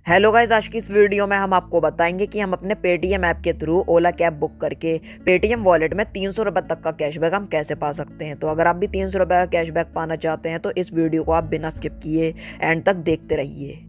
Hello guys, आज की इस वीडियो में हम आपको बताएंगे कि हम अपने पेटीएम ऐप के थ्रू ओला कैब बुक करके पेटीएम वॉलेट में 300 रुपये तक का कैशबैक हम कैसे पा सकते हैं। तो अगर आप भी 300 रुपये का कैशबैक पाना चाहते हैं तो इस वीडियो को आप बिना स्किप किए एंड तक देखते रहिए।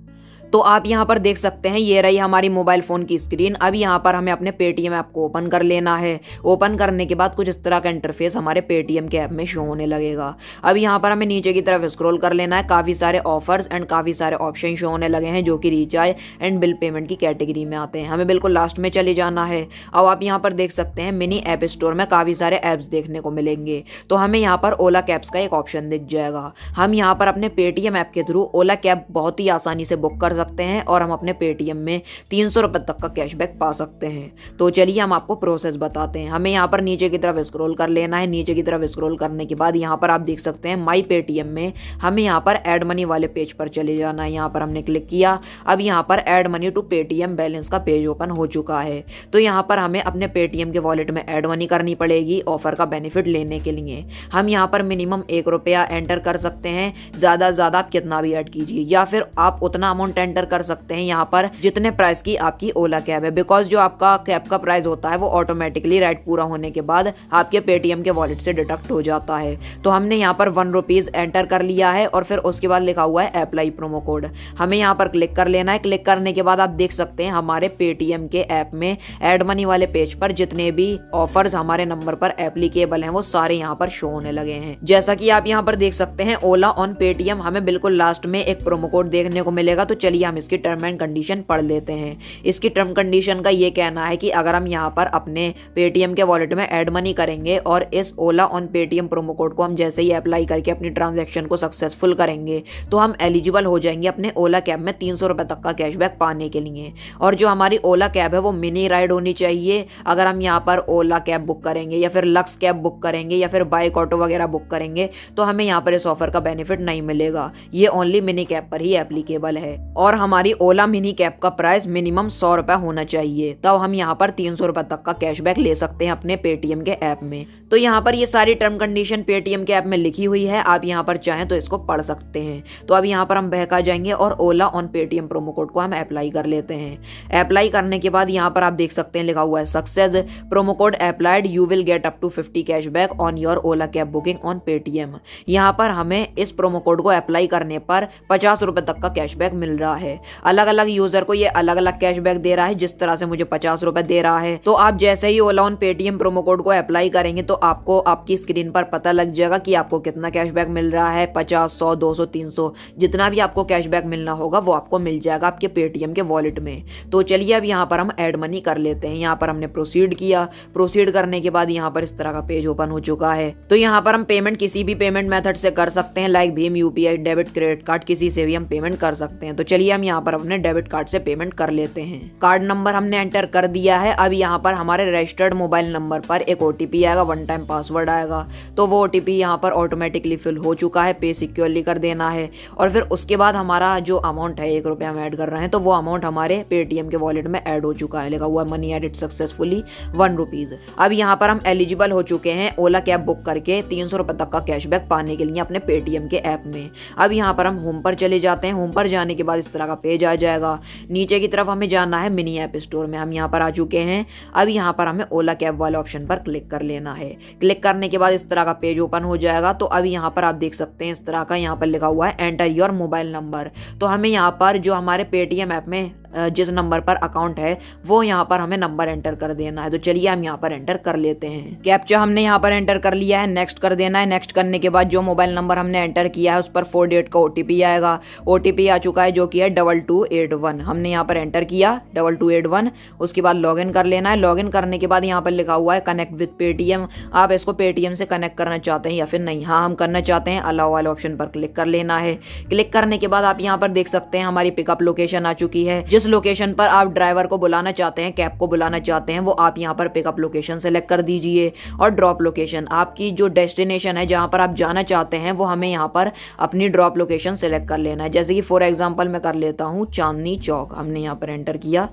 तो आप यहाँ पर देख सकते हैं, ये रही हमारी मोबाइल फ़ोन की स्क्रीन। अब यहाँ पर हमें अपने पेटीएम ऐप को ओपन कर लेना है। ओपन करने के बाद कुछ इस तरह का इंटरफेस हमारे पेटीएम के ऐप में शो होने लगेगा। अब यहाँ पर हमें नीचे की तरफ स्क्रॉल कर लेना है। काफ़ी सारे ऑफर्स एंड काफ़ी सारे ऑप्शन शो होने लगे हैं जो कि रिचार्ज एंड बिल पेमेंट की कैटेगरी में आते हैं। हमें बिल्कुल लास्ट में चले जाना है। अब आप यहाँ पर देख सकते हैं मिनी ऐप स्टोर में काफ़ी सारे ऐप्स देखने को मिलेंगे। तो हमें यहाँ पर ओला कैब्स का एक ऑप्शन दिख जाएगा। हम यहाँ पर अपने पेटीएम ऐप के थ्रू ओला कैब बहुत ही आसानी से बुक कर सकते हैं और हम अपने पेटीएम में 300 रुपये तक का कैशबैक पा सकते हैं। तो चलिए हम आपको प्रोसेस बताते हैं। हमें यहाँ पर नीचे की तरफ स्क्रॉल कर लेना है। नीचे की तरफ स्क्रॉल करने के बाद यहाँ पर आप देख सकते हैं माई पेटीएम में हमें यहाँ पर ऐड मनी वाले पेज पर चले जाना है। यहाँ पर हमने क्लिक किया। अब यहाँ पर add money to Paytm balance का पेज ओपन हो चुका है। तो यहाँ पर हमें अपने पेटीएम के वॉलेट में ऐड मनी करनी पड़ेगी ऑफर का बेनिफिट लेने के लिए। हम यहाँ पर मिनिमम 1 रुपया एंटर कर सकते हैं। ज़्यादा से ज़्यादा आप कितना भी ऐड कीजिए, या फिर आप उतना अमाउंट एंटर कर सकते हैं यहाँ पर जितने प्राइस की आपकी ओला कैब है। बिकॉज जो आपका कैब का प्राइस होता है वो ऑटोमेटिकली राइड पूरा होने के बाद आपके पेटीएम के वॉलेट से डिडक्ट हो जाता है। तो हमने यहाँ पर 1 रुपीज़ एंटर कर लिया है और फिर उसके बाद लिखा हुआ है अप्लाई प्रोमो कोड। हमें यहाँ पर क्लिक कर लेना है। क्लिक करने के बाद आप देख सकते हैं हमारे पेटीएम के ऐप में एड मनी वाले पेज पर जितने भी ऑफर्स हमारे नंबर पर एप्लीकेबल हैं वो सारे यहाँ पर शो होने लगे हैं। जैसा कि आप यहाँ पर देख सकते हैं ओला ऑन पेटीएम, हमें बिल्कुल लास्ट में एक प्रोमो कोड देखने को मिलेगा। तो चलिए हम इसकी टर्म एंड कंडीशन पढ़ लेते हैं। इसकी टर्म कंडीशन का ये कहना है कि अगर हम यहाँ पर अपने पेटीएम के वॉलेट में ऐड मनी करेंगे और इस ओला ऑन पेटीएम प्रोमो कोड को हम जैसे ही अप्लाई करके अपनी ट्रांजैक्शन को सक्सेसफुल करेंगे तो हम एलिजिबल हो जाएंगे अपने ओला कैब में 300 रुपये तक का कैशबैक पाने के लिए। और जो हमारी ओला कैब है वो मिनी राइड होनी चाहिए। अगर हम यहाँ पर ओला कैब बुक करेंगे या फिर लक्स कैब बुक करेंगे या फिर बाइक ऑटो वगैरह बुक करेंगे तो हमें यहाँ पर इस ऑफर का बेनिफिट नहीं मिलेगा। ये ओनली मिनी कैब पर ही एप्लीकेबल है। और हमारी ओला मिनी कैब का प्राइस मिनिमम 100 रुपये होना चाहिए, तब हम यहाँ पर 300 रुपये तक का कैशबैक ले सकते हैं अपने पेटीएम के ऐप में। तो यहाँ पर ये सारी टर्म कंडीशन पेटीएम के ऐप में लिखी हुई है। आप यहाँ पर चाहें तो इसको पढ़ सकते हैं। तो अब यहाँ पर हम बहका जाएंगे और ओला ऑन पेटीएम प्रोमो कोड को हम अप्लाई कर लेते हैं। अप्लाई करने के बाद यहाँ पर आप देख सकते हैं लिखा हुआ है success, promo code applied, you will get up to 50 cashback on your Ola cab booking on Paytm. यहाँ पर हमें इस प्रोमो कोड को अप्लाई करने पर 50 रुपये तक का कैशबैक मिल रहा है। अलग अलग यूजर को ये अलग अलग कैशबैक दे रहा है। जिस तरह से मुझे 50 रुपए दे रहा है, तो आप जैसे ही ओला ऑन पेटीएम प्रोमो कोड को अप्लाई करेंगे तो आपको आपकी स्क्रीन पर पता लग जाएगा कि आपको कितना कैशबैक मिल रहा है। 50, 100, 200, 300 जितना भी आपको कैशबैक मिलना होगा वो आपको मिल जाएगा आपके पेटीएम के वॉलेट में। तो चलिए अब यहाँ पर हम ऐड मनी कर लेते हैं। यहाँ पर हमने प्रोसीड किया। प्रोसीड करने के बाद यहाँ पर इस तरह का पेज ओपन हो चुका है। तो यहाँ पर हम पेमेंट किसी भी पेमेंट मेथड से कर सकते हैं, like Bhim, UPI, debit, credit card, किसी से भी हम पेमेंट कर सकते हैं। तो चलिए हम यहाँ पर अपने डेबिट कार्ड से पेमेंट कर लेते हैं। कार्ड नंबर हमने एंटर कर दिया है। अब यहाँ पर हमारे रजिस्टर्ड मोबाइल नंबर पर एक ओटीपी आएगा, 1 टाइम पासवर्ड आएगा। तो वो ओटीपी यहाँ पर ऑटोमेटिकली फिल हो चुका है। पे सिक्योरली कर देना है और फिर उसके बाद हमारा जो अमाउंट है 1 रुपया हम ऐड कर रहे हैं तो वो अमाउंट हमारे पेटीएम के वॉलेट में ऐड हो चुका है। लिखा हुआ मनी एडिड सक्सेसफुली 1 रुपीज़। अब यहाँ पर हम एलिजिबल हो चुके हैं ओला कैब बुक करके 300 रुपये तक का कैशबैक पाने के लिए अपने पेटीएम के ऐप में। अब यहाँ पर हम होम पर चले जाते हैं। होम पर जाने के बाद इस तरह का पेज आ जाएगा। नीचे की तरफ हमें जाना है मिनी ऐप स्टोर में। हम यहाँ पर आ चुके हैं। अब यहाँ पर हमें ओला कैब वाले ऑप्शन पर क्लिक कर लेना है। क्लिक करने के बाद इस तरह का पेज ओपन हो जाएगा। तो अब यहाँ पर आप देख सकते हैं इस तरह का यहाँ पर लिखा हुआ है एंटर योर मोबाइल नंबर। तो हमें यहाँ पर जो हमारे पेटीएम ऐप में जिस नंबर पर अकाउंट है वो यहाँ पर हमें नंबर एंटर कर देना है। तो चलिए हम यहाँ पर एंटर कर लेते हैं। कैप्चा हमने यहाँ पर एंटर कर लिया है। नेक्स्ट कर देना है। नेक्स्ट करने के बाद जो मोबाइल नंबर हमने एंटर किया है उस पर 4 डिजिट का ओटीपी आएगा। ओटीपी आ चुका है जो कि है 2281। हमने यहाँ पर एंटर किया 2281। उसके बाद लॉगिन कर लेना है। लॉगिन करने के बाद यहाँ पर लिखा हुआ है कनेक्ट विद पेटीएम। आप इसको पेटीएम से कनेक्ट करना चाहते हैं या फिर नहीं। हाँ, हम करना चाहते हैं। अलाउ वाले ऑप्शन पर क्लिक कर लेना है। क्लिक करने के बाद आप यहाँ पर देख सकते हैं हमारी पिकअप लोकेशन आ चुकी है। जिस लोकेशन पर आप ड्राइवर को बुलाना चाहते हैं, कैब को बुलाना चाहते हैं, वो आप यहाँ पर पिकअप लोकेशन सेलेक्ट कर दीजिए। और ड्रॉप लोकेशन, आपकी जो डेस्टिनेशन है जहाँ पर आप जाना चाहते हैं वो हमें यहाँ पर अपनी ड्रॉप लोकेशन सेलेक्ट कर लेना है। जैसे कि फॉर एग्जांपल मैं कर लेता हूँ चांदनी चौक। हमने यहाँ पर एंटर किया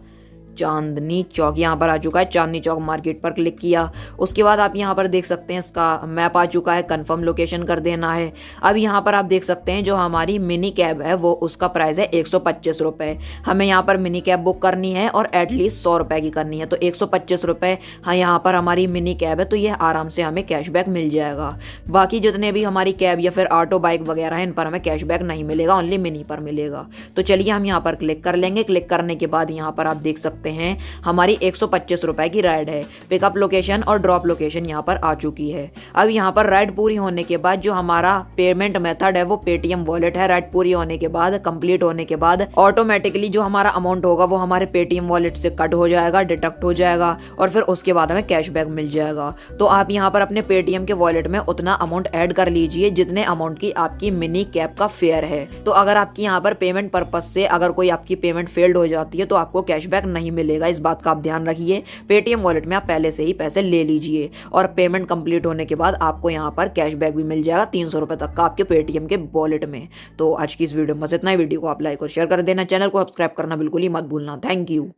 चांदनी चौक यहाँ पर आ चुका है। चांदनी चौक मार्केट पर क्लिक किया, उसके बाद आप यहाँ पर देख सकते हैं इसका मैप आ चुका है, कंफर्म लोकेशन कर देना है। अब यहाँ पर आप देख सकते हैं जो हमारी मिनी कैब है वो उसका प्राइस है 125 रुपये। हमें यहाँ पर मिनी कैब बुक करनी है और एटलीस्ट 100 रुपये की करनी है, तो 125 रुपये हाँ यहाँ पर हमारी मिनी कैब है, तो ये आराम से हमें कैशबैक मिल जाएगा। बाकी जितने भी हमारी कैब या फिर ऑटो बाइक वगैरह है इन पर हमें कैशबैक नहीं मिलेगा, ओनली मिनी पर मिलेगा। तो चलिए हम यहाँ पर क्लिक कर लेंगे। क्लिक करने के बाद यहाँ पर आप देख सकते हैं हमारी 125 रुपये की राइड है। पिकअप लोकेशन और ड्रॉप लोकेशन यहाँ पर आ चुकी है। अब यहाँ पर राइड पूरी होने के बाद जो हमारा पेमेंट मेथड है वो पेटीएम वॉलेट है। राइड पूरी होने के बाद, कंप्लीट होने के बाद ऑटोमेटिकली जो हमारा अमाउंट होगा वो हमारे पेटीएम वॉलेट से कट हो जाएगा, डिडक्ट हो जाएगा और फिर उसके बाद हमें कैशबैक मिल जाएगा। तो आप यहाँ पर अपने पेटीएम के वॉलेट में उतना अमाउंट ऐड कर लीजिए जितने अमाउंट की आपकी मिनी कैब का फेयर है। तो अगर आपकी यहाँ पर पेमेंट पर्पज से अगर कोई आपकी पेमेंट फेल्ड हो जाती है तो आपको कैशबैक नहीं मिलेगा, इस बात का आप ध्यान रखिए। पेटीएम वॉलेट में आप पहले से ही पैसे ले लीजिए और पेमेंट कंप्लीट होने के बाद आपको यहाँ पर कैशबैक भी मिल जाएगा 300 रुपये तक का आपके पेटीएम के वॉलेट में। तो आज की इस वीडियो में बस इतना ही। वीडियो को आप लाइक और शेयर कर देना, चैनल को सब्सक्राइब करना बिल्कुल ही मत भूलना। Thank you.